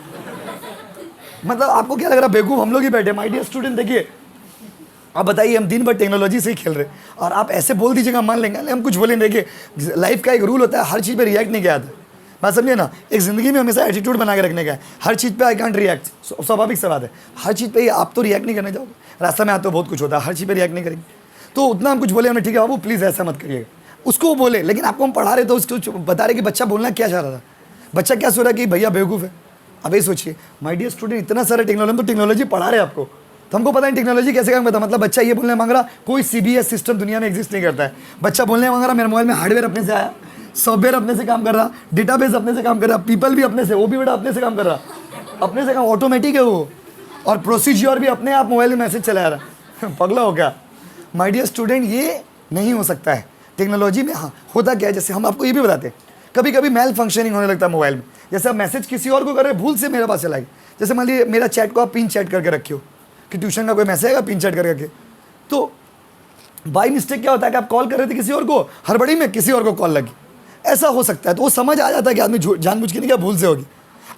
मतलब आपको क्या लग रहा बेवकूफ हम लोग ही बैठे। माय डियर स्टूडेंट देखिए, आप बताइए हम दिन भर टेक्नोलॉजी से ही खेल रहे और आप ऐसे बोल दीजिएगा मान लेंगे, हम कुछ बोले देखिए लाइफ का एक रूल होता है, हर चीज़ पे रिएक्ट नहीं किया था। बात समझिए ना, एक ज़िंदगी में हमेशा एटीट्यूड बना के रखने का है। हर चीज़ पे आई कांट रिएक्ट, स्वाभाविक सा बात है। हर चीज़ पे आप तो रिएक्ट नहीं करने जाओगे, रास्ता में आते हो बहुत कुछ होता है, हर चीज़ पे रिएक्ट नहीं करेंगे। तो उतना हम कुछ बोले हमने, ठीक है बाबू प्लीज़ ऐसा मत करिएगा, उसको बोले। लेकिन आपको हम पढ़ा रहे तो उसको बता रहे कि बच्चा बोलना क्या चाह रहा था, बच्चा क्या सोच रहा कि भैया बेवकूफ़ है। अब ये सोचिए माय डियर स्टूडेंट, इतना सारा टेक्नोलॉजी पढ़ा रहे आपको, तो हमको पता नहीं टेक्नोलॉजी कैसे काम करता है। मतलब बच्चा ये बोलने मांग रहा, कोई सीबीएस सिस्टम दुनिया में एग्जिस्ट नहीं करता है। बच्चा बोलने मांग रहा मेरे मोबाइल में हार्डवेयर अपने से आया, सॉफ्टवेयर अपने से काम कर रहा, डेटाबेस अपने से काम कर रहा, पीपल भी अपने से, वो भी बेटा अपने से काम कर रहा, अपने से काम ऑटोमेटिक है वो, और प्रोसीजर भी अपने आप मोबाइल में मैसेज चला रहा। पगला हो गया माय डियर स्टूडेंट, ये नहीं हो सकता है टेक्नोलॉजी में। हाँ होता क्या है, जैसे हम आपको ये भी बताते हैं, कभी कभी मेल फंक्शनिंग होने लगता है मोबाइल में। जैसे आप मैसेज किसी और को कर रहे भूल से मेरे पास चला गया, जैसे मान लीजिए मेरा चैट को आप पिन चैट करके रखे हो कि ट्यूशन का कोई मैसेज आएगा पिन चैट करके, तो बाई मिस्टेक क्या होता है कि आप कॉल कर रहे थे किसी और को, हड़बड़ी में किसी और को कॉल लगी, ऐसा हो सकता है। तो वो समझ आ जाता है कि आदमी जानबूझ के नहीं, क्या भूल से होगी।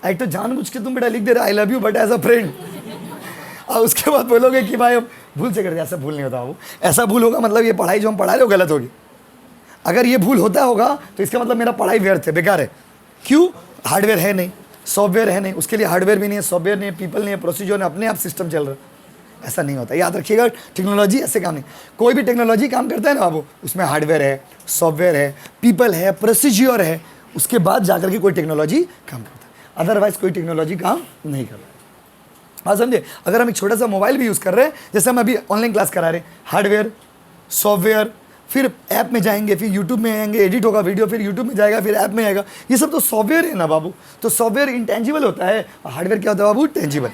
एक तो जानबूझ के तुम बेटा लिख दे रहे I love you but as a friend, और उसके बाद बोलोगे कि भाई अब भूल से कर दिया। ऐसा भूल नहीं होता, वो ऐसा भूल होगा मतलब ये पढ़ाई जो हम पढ़ा रहे हो गलत होगी। अगर ये भूल होता होगा तो इसका मतलब मेरा पढ़ाई व्यर्थ है, बेकार है। क्यों? हार्डवेयर है नहीं, सॉफ्टवेयर है नहीं, उसके लिए हार्डवेयर भी नहीं है, सॉफ्टवेयर नहीं है, पीपल नहीं है, प्रोसीजर नहीं, अपने आप सिस्टम चल रहा है। ऐसा नहीं होता, याद रखिएगा। टेक्नोलॉजी ऐसे काम नहीं, कोई भी टेक्नोलॉजी काम करता है ना बाबू, उसमें हार्डवेयर है, सॉफ्टवेयर है, पीपल है, प्रोसीजर है, उसके बाद जाकर के कोई टेक्नोलॉजी काम करता है, अदरवाइज कोई टेक्नोलॉजी काम नहीं कर रहा। हाँ समझे? अगर हम एक छोटा सा मोबाइल भी यूज़ कर रहे हैं, जैसे हम अभी ऑनलाइन क्लास करा रहे हैं, हार्डवेयर, सॉफ्टवेयर, फिर ऐप में जाएंगे, फिर यूट्यूब में आएंगे, एडिट होगा वीडियो, फिर यूट्यूब में जाएगा, फिर ऐप में आएगा, ये सब तो सॉफ्टवेयर है ना बाबू। तो सॉफ्टवेयर इंटेंजिबल होता है, हार्डवेयर क्या होता है बाबू? टेंजिबल।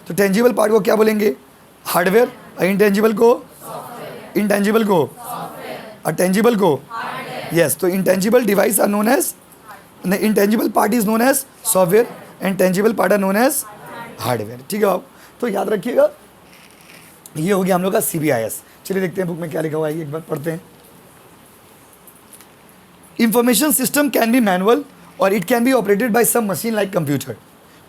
तो टेंजिबल पार्ट को क्या बोलेंगे? हार्डवेयर। इंटेंजिबल को? इंटेंजिबल को? और टेंजिबल को? यस। तो intangible device are known as, intangible part is known as software and tangible part are known as hardware. ठीक है बाबू? तो याद रखिएगा, ये हो गया हम लोग का CBIS। चलिए देखते हैं बुक में क्या लिखा हुआ है, एक बार पढ़ते हैं। Information system can be manual और it can be operated by some machine like computer.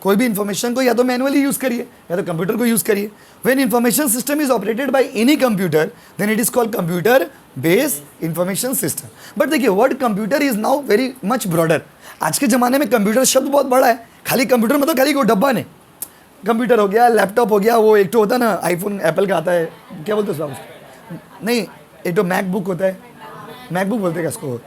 कोई भी इंफॉर्मेशन को या तो मैनुअली यूज़ करिए या तो कंप्यूटर को यूज़ करिए। When information system is operated by any computer then it is called computer based information system. But देखिए, word computer is now very much broader. आज के ज़माने में कंप्यूटर शब्द बहुत बड़ा है। खाली कंप्यूटर मतलब खाली कोई डब्बा नहीं, कंप्यूटर हो गया, लैपटॉप हो गया, वो एक तो होता है ना आईफोन एप्पल का आता है, क्या बोलते हैं उसको? नहीं, एक तो मैकबुक होता है, मैकबुक बोलते हैं क्या उसको?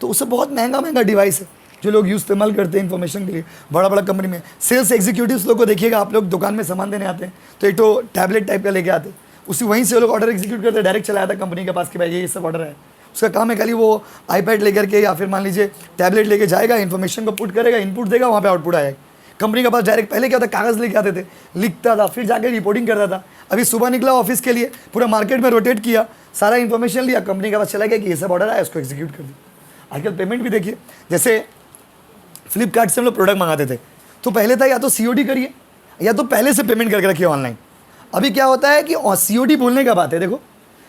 तो उससे बहुत महंगा डिवाइस है जो लोग यूज़ इस्तेमाल करते हैं इन्फॉर्मेशन के लिए। बड़ा बड़ा कंपनी में सेल्स एग्जीक्यूटिव्स लोग को देखिएगा, आप लोग दुकान में सामान देने आते हैं तो एक तो टैबलेट टाइप का लेके आते हैं, उसी वहीं से वो लोग ऑर्डर एग्जीक्यूट करते हैं, डायरेक्ट चला जाता है कंपनी के पास कि भाई ये सब ऑर्डर है। उसका काम है खाली वो आईपैड लेकर के या फिर मान लीजिए टैबलेट लेके जाएगा, इन्फॉर्मेशन को पुट करेगा, इनपुट देगा, वहाँ पर आउटपुट आएगा। कंपनी के पास डायरेक्ट पहले क्या था, कागज़ लेके आते थे, लिखता था, फिर जाकर रिपोर्टिंग करता था। अभी सुबह निकला ऑफिस के लिए, पूरा मार्केट में रोटेट किया, सारा इन्फॉर्मेशन लिया, कंपनी के पास चला गया कि ये सब ऑर्डर आया, उसको एग्जीक्यूट कर दिया। आजकल पेमेंट भी देखिए, जैसे फ्लिपकार्ट से हम लोग प्रोडक्ट मंगाते थे तो पहले था या तो COD करिए या तो पहले से पेमेंट करके रखिए ऑनलाइन। अभी क्या होता है कि COD बोलने का बात है। देखो,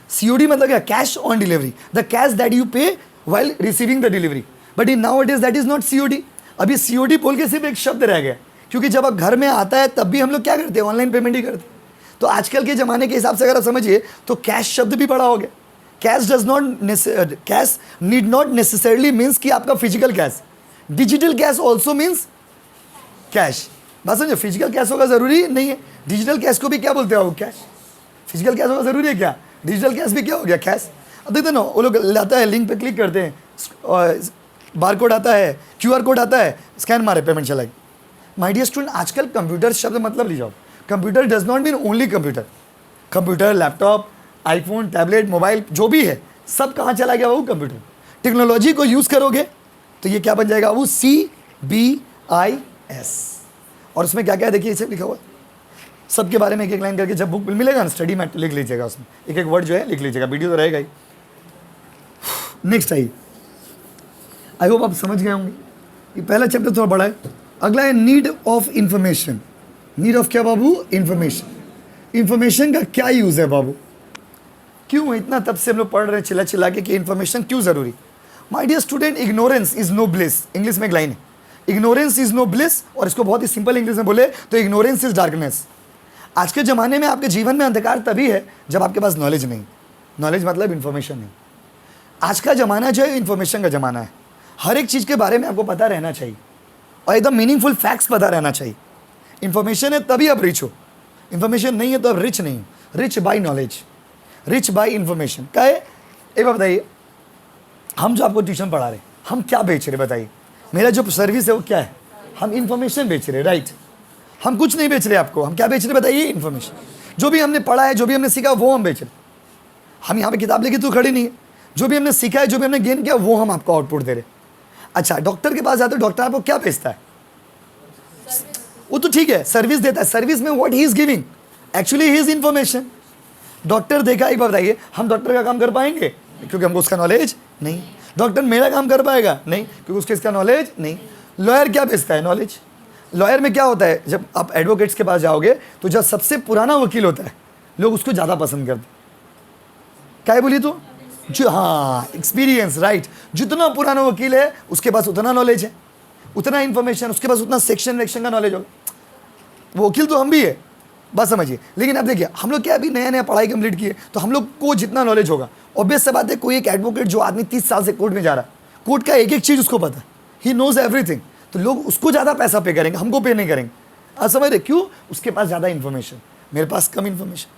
COD मतलब क्या? Cash on delivery, the cash that you pay while receiving the delivery. But in now it is that is not COD। अभी COD बोल के सिर्फ एक शब्द रह गया, क्योंकि जब आप घर में आता है तब भी हम लोग क्या करते हैं? ऑनलाइन पेमेंट ही करते हैं। तो आजकल के ज़माने के हिसाब से अगर आप समझिए तो कैश शब्द भी बड़ा हो गया। Cash need not necessarily means कि आपका physical cash, digital cash also means cash. बात समझो, फिजिकल कैश होगा ज़रूरी नहीं है, डिजिटल कैश को भी क्या बोलते हो? कैश। फिजिकल कैश होगा ज़रूरी है क्या? डिजिटल कैश भी क्या हो गया? कैश। अब देखते ना, वो लोग लाता है, लिंक पे क्लिक करते हैं, बार कोड आता है, QR कोड आता है, स्कैन मारे, पेमेंट चला गई। माय डियर स्टूडेंट, आजकल कंप्यूटर शब्द मतलब लीजिए, computer does not mean only computer. Computer, laptop, iPhone, tablet, mobile जो भी है सब कहाँ चला गया? वो कंप्यूटर। टेक्नोलॉजी को यूज़ करोगे तो ये क्या बन जाएगा? वो CBIS। और उसमें क्या क्या है देखिए, इसे लिखा हुआ सबके बारे में एक एक लाइन करके जब बुक मिलेगा ना स्टडी में लिख लीजिएगा, उसमें एक एक वर्ड जो है लिख लीजिएगा, वीडियो तो रहेगा ही। नेक्स्ट आइए, आई होप आप समझ गए होंगे। ये पहला चैप्टर थोड़ा बड़ा है। अगला है need of information. Need of क्या बाबू? इंफॉर्मेशन। इंफॉर्मेशन का क्या यूज़ है बाबू? क्यों इतना तब से हम लोग पढ़ रहे हैं चिल्ला चिल्ला के कि इन्फॉर्मेशन क्यों ज़रूरी? My dear student, ignorance is no bliss. English में एक लाइन है, इग्नोरेंस इज नो ब्लिस, और इसको बहुत ही सिंपल इंग्लिश में बोले तो इग्नोरेंस इज डार्कनेस। आज के ज़माने में आपके जीवन में अंधकार तभी है जब आपके पास नॉलेज नहीं। नॉलेज मतलब इन्फॉर्मेशन नहीं। आज का ज़माना जो है इन्फॉर्मेशन का ज़माना है। हर एक चीज़ के बारे में आपको पता रहना चाहिए और एकदम मीनिंगफुल फैक्ट्स पता रहना चाहिए। इन्फॉर्मेशन है तभी आप रिच हो, इन्फॉर्मेशन नहीं है तो आप रिच नहीं हो। Rich by knowledge, rich by information. क्या है एक बार बताइए, हम जो आपको ट्यूशन पढ़ा रहे हम क्या बेच रहे बताइए? मेरा जो सर्विस है वो क्या है? हम इन्फॉर्मेशन बेच रहे, राइट? हम कुछ नहीं बेच रहे आपको, हम क्या बेच रहे बताइए? इन्फॉर्मेशन। जो भी हमने पढ़ा है, जो भी हमने सीखा वो हम बेच रहे। हम यहाँ पे किताब लेके तो खड़े नहीं है, जो भी हमने सीखा है, जो भी हमने गेन किया वो हम आपको आउटपुट दे रहे। अच्छा, डॉक्टर के पास जाते हो, डॉक्टर आपको क्या बेचता है? वो तो ठीक है, सर्विस देता है। सर्विस में what he is giving actually he is information. Doctor देखा, एक बार बताइए, हम डॉक्टर का काम कर पाएंगे क्योंकि हमको उसका नॉलेज नहीं। डॉक्टर मेरा काम कर पाएगा नहीं क्योंकि उसके इसका नॉलेज नहीं। लॉयर क्या बेचता है? नॉलेज। लॉयर में क्या होता है, जब आप एडवोकेट्स के पास जाओगे तो जब सबसे पुराना वकील होता है लोग उसको ज़्यादा पसंद करते हैं। क्या है बोलिए तो? जो हाँ, एक्सपीरियंस, राइट। जितना पुराना वकील है उसके पास उतना नॉलेज है, उतना इन्फॉर्मेशन, उसके पास उतना सेक्शन वेक्शन का नॉलेज होगा। वो वकील तो हम भी है, बस समझिए। लेकिन अब देखिए हम लोग क्या अभी नया नया पढ़ाई कंप्लीट किए, तो हम लोग को जितना नॉलेज होगा, ऑब्वियस सा बात है कोई एक एडवोकेट जो आदमी 30 साल से कोर्ट में जा रहा है, कोर्ट का एक एक चीज़ उसको पता है, ही नोज एवरीथिंग, तो लोग उसको ज़्यादा पैसा पे करेंगे, हमको पे नहीं करेंगे। आप समझ रहे? क्यों? उसके पास ज़्यादा इन्फॉर्मेशन, मेरे पास कम इन्फॉर्मेशन।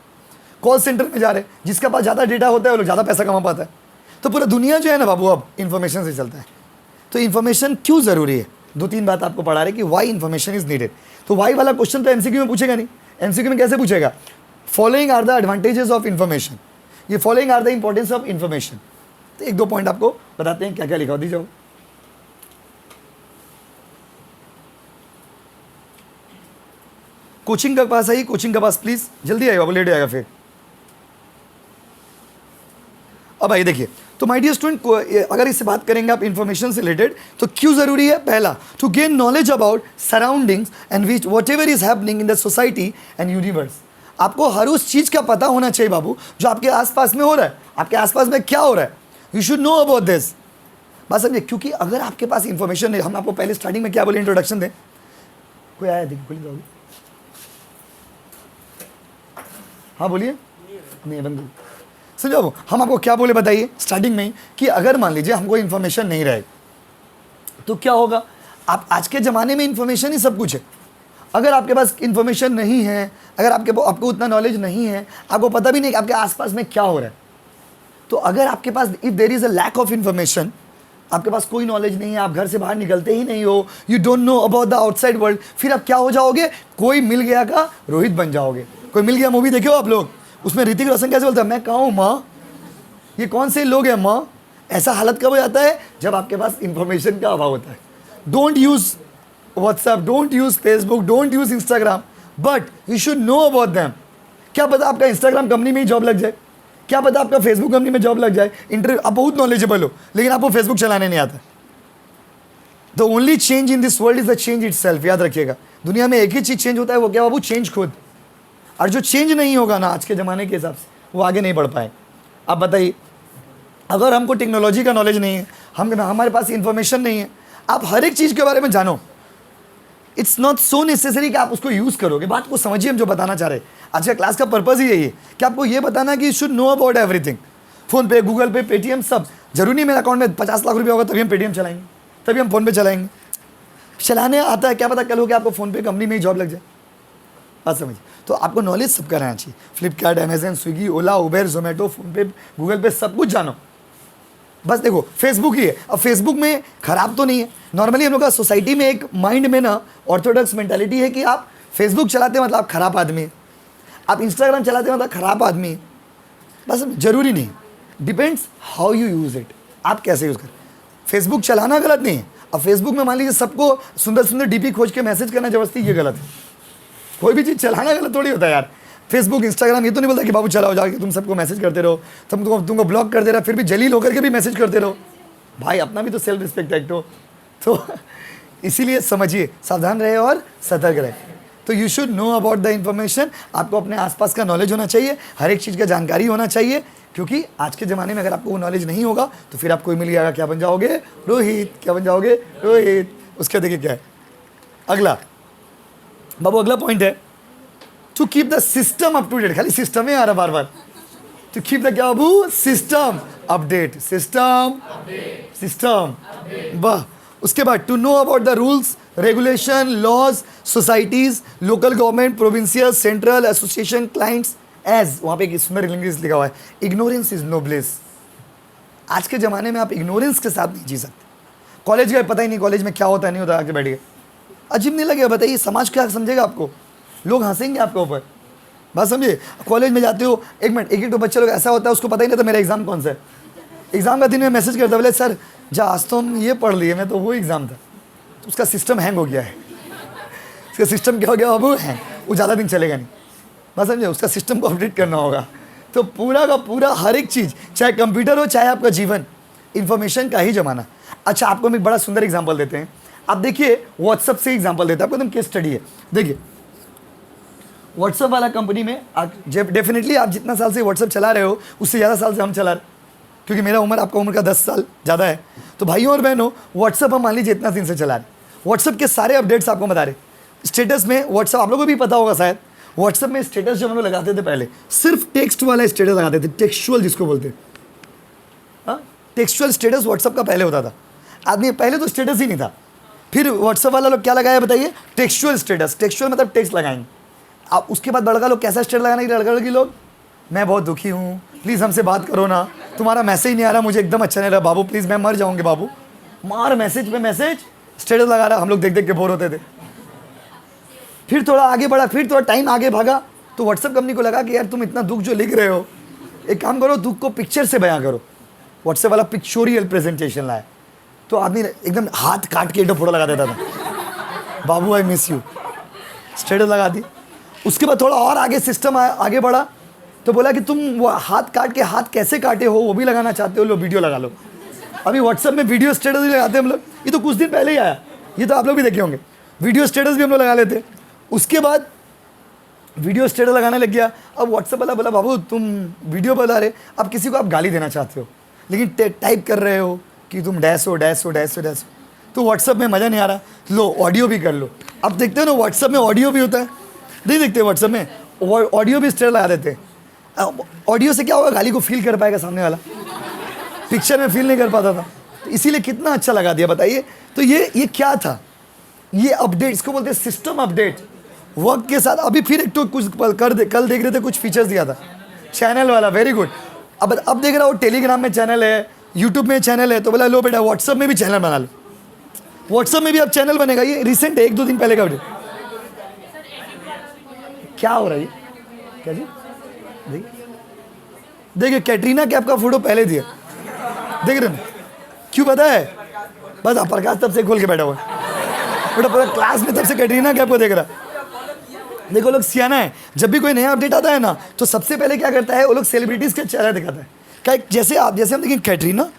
कॉल सेंटर में जा रहे हैं, जिसके पास ज़्यादा डेटा होता है वो लोग ज़्यादा पैसा कमा पाता है। तो पूरा दुनिया जो है ना बाबू अब इन्फॉर्मेशन से चलता है। तो इन्फॉर्मेशन क्यों ज़रूरी है? 2-3 बात आपको पढ़ा रहे कि वाई इन्फॉर्मेशन इज नीडेड। तो वाई वाला क्वेश्चन तो एमसीक्यू में पूछेगा नहीं। एमसीक्यू में कैसे पूछेगा? Following are the advantages of information, ये following are the importance of information. तो 1-2 पॉइंट आपको बताते हैं क्या क्या लिखा दीजिए। कोचिंग का पास आइए, कोचिंग का पास प्लीज जल्दी आइए बाबू, लेट आएगा फिर। अब आइए देखिए, तो माय डियर स्टूडेंट, अगर इससे बात करेंगे आप इन्फॉर्मेशन से रिलेटेड, तो क्यों ज़रूरी है? पहला, to gain knowledge about surroundings and which whatever is happening in the society and universe. आपको हर उस चीज़ का पता होना चाहिए बाबू जो आपके आसपास में हो रहा है, आपके आसपास में क्या हो रहा है, you should know about this. बात समझिए, क्योंकि अगर आपके पास इन्फॉर्मेशन है, हम आपको पहले स्टार्टिंग में क्या बोले, इंट्रोडक्शन दें। कोई आया देखिए, बोलिए। हाँ बोलिए। नहीं बंद समझो, हम आपको क्या बोले बताइए स्टार्टिंग में ही, कि अगर मान लीजिए हमको इन्फॉर्मेशन नहीं रहे तो क्या होगा। आप आज के ज़माने में इन्फॉर्मेशन ही सब कुछ है। अगर आपके पास इन्फॉर्मेशन नहीं है, अगर आपको उतना नॉलेज नहीं है, आपको पता भी नहीं कि आपके आसपास में क्या हो रहा है, तो अगर आपके पास if there is a lack of information, आपके पास कोई नॉलेज नहीं है, आप घर से बाहर निकलते ही नहीं हो, you don't know about the outside world, फिर आप क्या हो जाओगे? कोई मिल गया का रोहित बन जाओगे। कोई मिल गया मूवी देखे हो आप लोग? उसमें ऋतिक रोशन कैसे बोलता है, मैं कहाँ हूँ माँ, ये कौन से लोग हैं माँ? ऐसा हालत कब हो जाता है? जब आपके पास इंफॉर्मेशन का अभाव होता है। Don't use WhatsApp, don't use Facebook, don't use Instagram, but you should know about them. क्या पता आपका इंस्टाग्राम कंपनी में ही जॉब लग जाए, क्या पता आपका फेसबुक कंपनी में जॉब लग जाए, इंटरव्यू आप बहुत नॉलेजेबल हो लेकिन आपको फेसबुक चलाने नहीं आता। The only change in this world is the change it self. याद रखिएगा, दुनिया में एक ही चीज़ चेंज होता है, वो क्या बाबू? चेंज खुद। और जो चेंज नहीं होगा ना आज के ज़माने के हिसाब से, वो आगे नहीं बढ़ पाए। आप बताइए, अगर हमको टेक्नोलॉजी का नॉलेज नहीं है, हमारे पास इंफॉर्मेशन नहीं है, आप हर एक चीज़ के बारे में जानो, इट्स नॉट सो नेसेसरी कि आप उसको यूज़ करोगे। बात को समझिए, हम जो बताना चाह रहे हैं, आज का क्लास का पर्पज़ ही यही है कि आपको ये बताना कि you should know about everything. Phone पे, गूगल पे, पेटीएम, सब जरूरी नहीं मेरे अकाउंट में 50 लाख रुपया होगा तभी हम पेटीएम चलाएंगे, तभी हम फ़ोन पे चलाएंगे। चलाने आता है, क्या पता कल हो गया आपको फ़ोन पे कंपनी में ही जॉब लग जाए। बात समझिए, तो आपको नॉलेज सबका रहना चाहिए। फ्लिपकार्ट, अमेजन, स्विगी, ओला, उबेर, जोमेटो, फ़ोनपे, गूगल पे, सब कुछ जानो। बस देखो फेसबुक ही है, अब फेसबुक में ख़राब तो नहीं है। नॉर्मली हम लोग का सोसाइटी में एक माइंड में ना ऑर्थोडॉक्स मेंटालिटी है कि आप फेसबुक चलाते मतलब आप ख़राब आदमी है, आप इंस्टाग्राम चलाते मतलब ख़राब आदमी है। बस ज़रूरी नहीं, depends how you use it, आप कैसे यूज़ करें। फेसबुक चलाना गलत नहीं है, अब फेसबुक में मान लीजिए सबको सुंदर सुंदर डीपी खोज के मैसेज करना ज़बरदस्ती, ये गलत है। कोई भी चीज़ चलाना गलत थोड़ी होता है यार। फेसबुक, इंस्टाग्राम ये तो नहीं बोलता कि बाबू चलाओ जाके तुम सबको मैसेज करते रहो, तुमको ब्लॉक कर दे रहा, फिर भी जलील होकर के भी मैसेज करते रहो। भाई अपना भी तो सेल्फ रिस्पेक्ट है तो इसीलिए समझिए, सावधान रहे और सतर्क रहे। तो you should know about the information. आपको अपने आसपास का नॉलेज होना चाहिए, हर एक चीज़ का जानकारी होना चाहिए, क्योंकि आज के ज़माने में अगर आपको वो नॉलेज नहीं होगा तो फिर आपको मिल जाएगा, क्या बन जाओगे? रोहित। क्या बन जाओगे? रोहित। उसका देखिए क्या है अगला बाबू, अगला पॉइंट है to keep the system up to date. खाली सिस्टम ही आ रहा बार बार। टू कीप द क्या बाबू? सिस्टम अपडेट, सिस्टम वाह। उसके बाद to know about the rules, regulation, laws, societies, local government, provincial, central, association, clients age. वहाँ पे एक सुंदर इंग्लिश लिखा हुआ है, इग्नोरेंस इज नो ब्लिस। आज के ज़माने में आप इग्नोरेंस के साथ नहीं जी सकते। कॉलेज गए, पता ही नहीं कॉलेज में क्या होता है नहीं होता, आके बैठ गए, अजीब नहीं लगेगा? बताइए समाज क्या समझेगा आपको? लोग हंसेंगे आपके ऊपर। बात समझिए, कॉलेज में जाते हो, एक मिनट, एक तो बच्चे लोग ऐसा होता है उसको पता ही नहीं था मेरा एग्ज़ाम कौन सा है। एग्ज़ाम का दिन में मैसेज करता, बोले सर जा आज तो हम ये पढ़ लिए, मैं तो वो एग्ज़ाम था। तो उसका सिस्टम हैंग हो गया है। उसका सिस्टम क्या हो गया बाबू? हैंग। वो ज़्यादा दिन चलेगा नहीं। बात समझिए, उसका सिस्टम को अपडेट करना होगा। तो पूरा का पूरा हर एक चीज़, चाहे कंप्यूटर हो चाहे आपका जीवन, इन्फॉर्मेशन का ही ज़माना। अच्छा, आपको हम एक बड़ा सुंदर एग्जाम्पल देते हैं। आप देखिए, व्हाट्सएप से एग्जांपल देता है आपको, एकदम केस स्टडी है। देखिए व्हाट्सअप वाला कंपनी में डेफिनेटली आप जितना साल से व्हाट्सअप चला रहे हो उससे ज़्यादा साल से हम चला रहे, क्योंकि मेरा उम्र आपका उम्र का 10 साल ज़्यादा है। तो भाइयों और बहनों, व्हाट्सअप हम मान लीजिए इतना दिन से चला रहे, व्हाट्सअप के सारे अपडेट्स आपको बता रहे। स्टेटस में व्हाट्सअप आप लोगों को भी पता होगा शायद, व्हाट्सअप में स्टेटस जब हम लोग लगाते थे पहले सिर्फ टेक्स्ट वाला स्टेटस लगाते थे, टेक्सचुअल जिसको बोलते हैं। टेक्सचुअल स्टेटस व्हाट्सअप का पहले होता था। आदमी पहले तो स्टेटस ही नहीं था, फिर व्हाट्सअप वाला लोग क्या लगाया बताइए, टेक्सचुअल स्टेटस। टेक्सचुअल मतलब टेक्स्ट लगाएंगे आप। उसके बाद लड़का लोग कैसा स्टेटस लगाने के लड़का लड़की लोग, मैं बहुत दुखी हूँ, प्लीज़ हमसे बात करो ना, तुम्हारा मैसेज नहीं आ रहा, मुझे एकदम अच्छा नहीं रहा बाबू, प्लीज़ मैं मर जाऊँगे बाबू, मार मैसेज पे मैसेज, स्टेटस लगा रहा। हम लोग देख देख के बोर होते थे। फिर थोड़ा आगे बढ़ा, फिर थोड़ा टाइम आगे भागा, तो व्हाट्सअप कंपनी को लगा कि यार तुम इतना दुख जो लिख रहे हो, एक काम करो, दुख को पिक्चर से बयां करो। व्हाट्सएप वाला पिक्चोरियल प्रेजेंटेशन लाया, तो आदमी एकदम हाथ काट के फोटो लगा देता था, बाबू आई मिस यू, स्टेटस लगा दी। उसके बाद थोड़ा और आगे सिस्टम आगे बढ़ा, तो बोला कि तुम वो हाथ काट के हाथ कैसे काटे हो वो भी लगाना चाहते हो, लो वीडियो लगा लो। अभी व्हाट्सएप में वीडियो स्टेटस भी लगाते हैं हम लोग, ये तो कुछ दिन पहले ही आया, ये तो आप लोग भी देखे होंगे, वीडियो स्टेटस भी हम लोग लगा लेते। उसके बाद वीडियो स्टेटस लगाने लग गया। अब व्हाट्सएप वाला बोला बाबू तुम वीडियो बता रहे, अब किसी को आप गाली देना चाहते हो लेकिन टाइप कर रहे हो कि तुम डैश हो डैश हो डैश हो डैश हो, तो व्हाट्सएप में मज़ा नहीं आ रहा, लो ऑडियो भी कर लो। अब देखते हो ना व्हाट्सएप में ऑडियो भी होता है, नहीं देखते व्हाट्सएप में ऑडियो भी स्टेटस लगा देते हैं। ऑडियो से क्या होगा, गाली को फील कर पाएगा सामने वाला, पिक्चर में फील नहीं कर पाता था, तो इसीलिए कितना अच्छा लगा दिया बताइए। तो ये क्या था, ये अपडेट, इसको बोलते हैं सिस्टम अपडेट। वक्त के साथ अभी फिर एक तो कुछ कल देख रहे थे, कुछ फीचर्स दिया था चैनल वाला, वेरी गुड। अब देख रहा हो टेलीग्राम में चैनल है, यूट्यूब में चैनल है, तो बोला लो बेटा व्हाट्सअप में भी चैनल बना लो। व्हाट्सअप में भी अब चैनल बनेगा, ये रिसेंट है, 1-2 दिन पहले का वीडियो। क्या हो रहा है क्या जी, देखिए कैटरीना कैफ का फोटो पहले दिया, देख रहे हैं क्यों पता है, बस प्रकाश तब से खोल के बैठा हुआ बेटा, पूरा क्लास में तब से कैटरीना कैफ को देख रहा। देखो लोग सियाना है, जब भी कोई नया अपडेट आता है ना, तो सबसे पहले क्या करता है, वो लोग सेलिब्रिटीज़ के चेहरा दिखाता है। क्या जैसे हम देखें कैटरीना,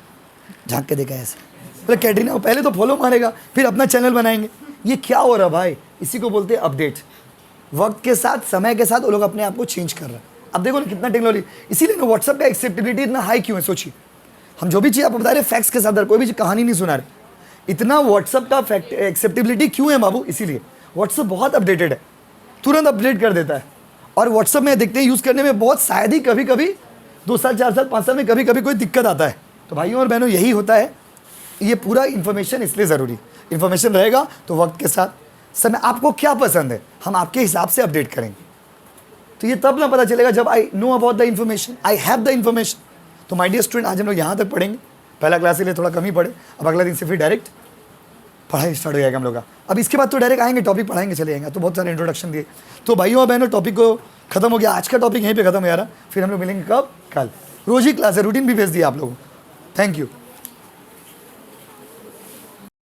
झांक के देखा है ऐसे, बोले कैटरीना, पहले तो फॉलो मारेगा, फिर अपना चैनल बनाएंगे। ये क्या हो रहा भाई, इसी को बोलते हैं अपडेट। वक्त के साथ, समय के साथ वो लोग अपने आप को चेंज कर रहे हैं। अब देखो ना कितना टेक्नोलॉजी, इसीलिए ना व्हाट्सएप का एक्सेप्टेबिलिटी इतना हाई क्यों है, सोचिए। हम जो भी चीज़ आप बता रहे फैक्ट्स के साथ, कोई भी कहानी नहीं सुना रहे, इतना व्हाट्सएप का एक्सेप्टेबिलिटी क्यों है बाबू, इसीलिए व्हाट्सएप बहुत अपडेटेड है, तुरंत अपडेट कर देता है। और व्हाट्सएप में देखते हैं यूज़ करने में बहुत शायद ही कभी कभी 2 साल 4 साल 5 साल में कभी कभी कोई दिक्कत आता है। तो भाइयों और बहनों यही होता है, ये पूरा इन्फॉर्मेशन इसलिए ज़रूरी, इन्फॉर्मेशन रहेगा तो वक्त के साथ समय आपको क्या पसंद है हम आपके हिसाब से अपडेट करेंगे। तो ये तब ना पता चलेगा जब I know about the information, I have the information. तो माय डियर स्टूडेंट, आज हम लोग यहाँ तक पढ़ेंगे, पहला क्लास के लिए थोड़ा कम ही पढ़े, अब अगला दिन से फिर डायरेक्ट पढ़ाई स्टार्ट हो जाएगा हम लोग का। अब इसके बाद तो डायरेक्ट आएंगे, टॉपिक पढ़ाएंगे, चले जाएंगे। तो बहुत सारे इंट्रोडक्शन दिए, तो भाइयों और बहनों टॉपिक को खत्म हो गया, आज का टॉपिक यहीं पे खत्म हो जा रहा। फिर हम लोग मिलेंगे कब, कल। रोज ही क्लास है, रूटीन भी भेज दिया आप लोगों को। Thank you.